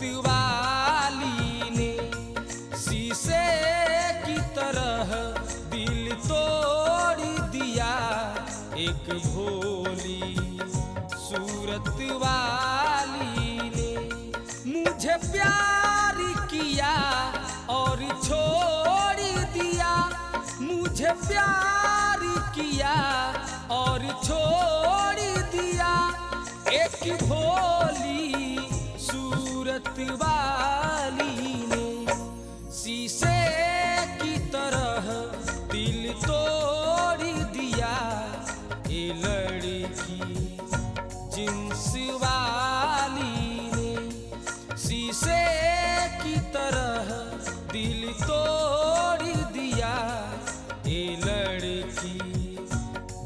वाली ने शीशे की तरह दिल तोड़ दिया। एक भोली सूरत वाली ने मुझे प्यार किया और छोड़ दिया। मुझे प्यार किया और छोड़ दिया। एक भोली सूरत वाली ने शीशे की तरह दिल तोड़ दिया। ये लड़की जिन्स वाली ने शीशे की तरह दिल तोड़ दिया। ये लड़की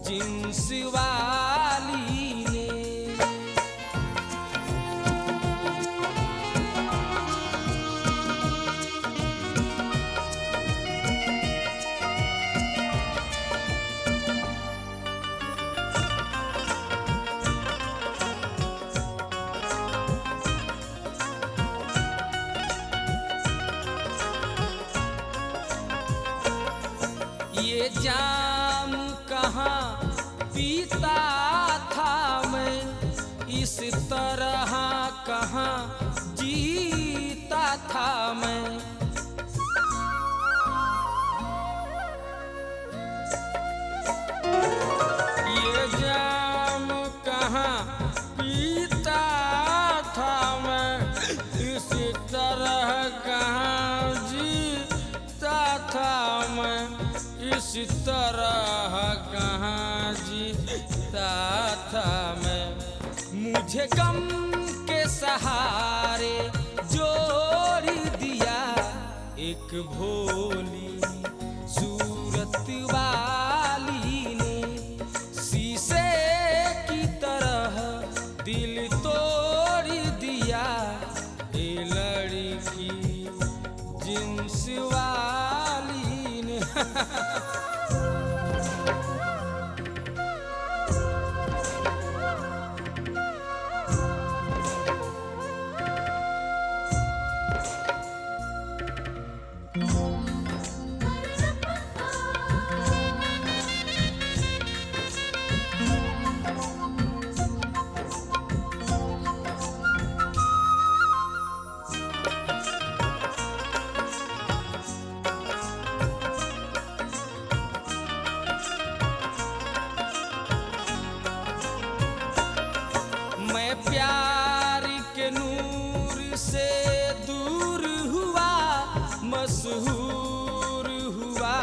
जिन्स वाली ने। ये जाम कहाँ पीता था मैं, इस तरह कहाँ जीता था मैं। ये जाम कहाँ पीता था मैं, इस तरह कहाँ जीता था मैं। इस तरह कहाँ जीता था मैं। मुझे गम के सहारे जोड़ दिया। एक भोली सूरत वाली ने शीशे की तरह दिल तोड़ दिया। ये लड़की जिन्स वाली ने। मैं प्यार के नूर से दूर हुआ, मशहूर हुआ,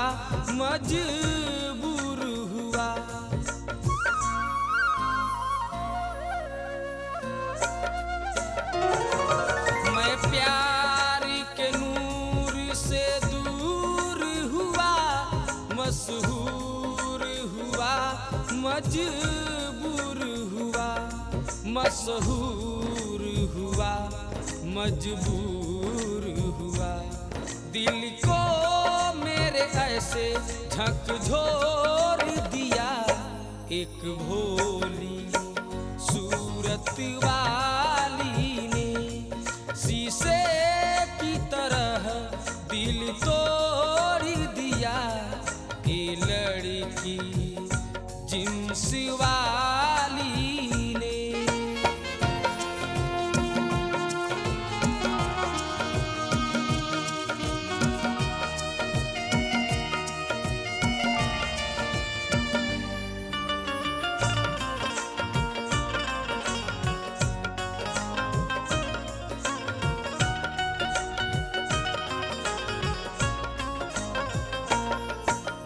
मजबूर हुआ। मैं प्यार के नूर से दूर हुआ, मशहूर हुआ, मजबूर हुआ। मशहूर हुआ, मजबूर हुआ। दिल को मेरे ऐसे झकझोर दिया। एक भोली सूरत वाली ने शीशे की तरह दिल तोड़ दिया। ये लड़की जिन्स वाली ने।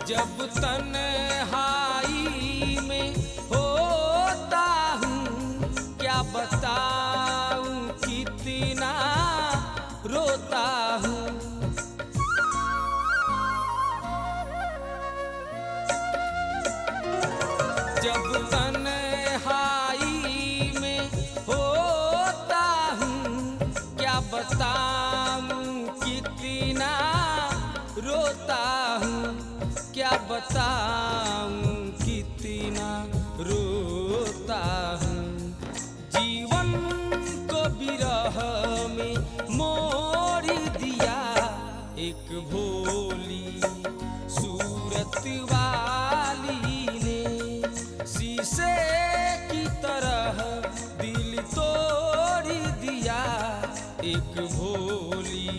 जब तन्हाई में होता हूँ, क्या बताऊँ कितना रोता हूँ। जब तन्हाई में होता हूँ, क्या बताऊँ कितना रोता हूँ। क्या बताऊं कितना रोता हूँ। जीवन को विरह में मोड़ दिया। एक भोली सूरत वाली ने शीशे की तरह दिल तोड़ दिया। एक भोली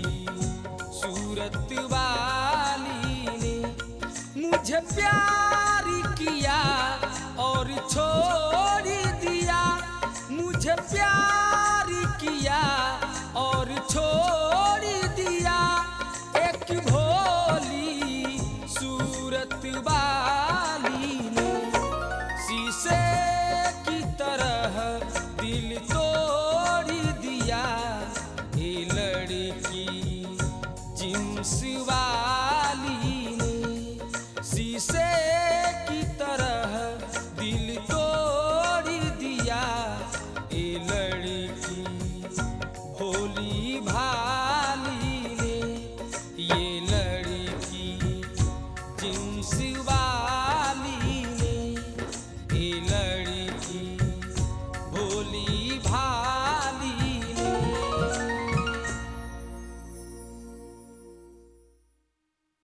सूरत वाली ने मुझे प्यार किया और छोड़ दिया। मुझे प्यार किया और छोड़ दिया। एक भोली सूरत वाली ने शीशे की तरह दिल तोड़ दिया। ये लड़की जिन्स वाली ने शीशे की तरह दिल तोड़ दिया। ये लड़की भोली भाली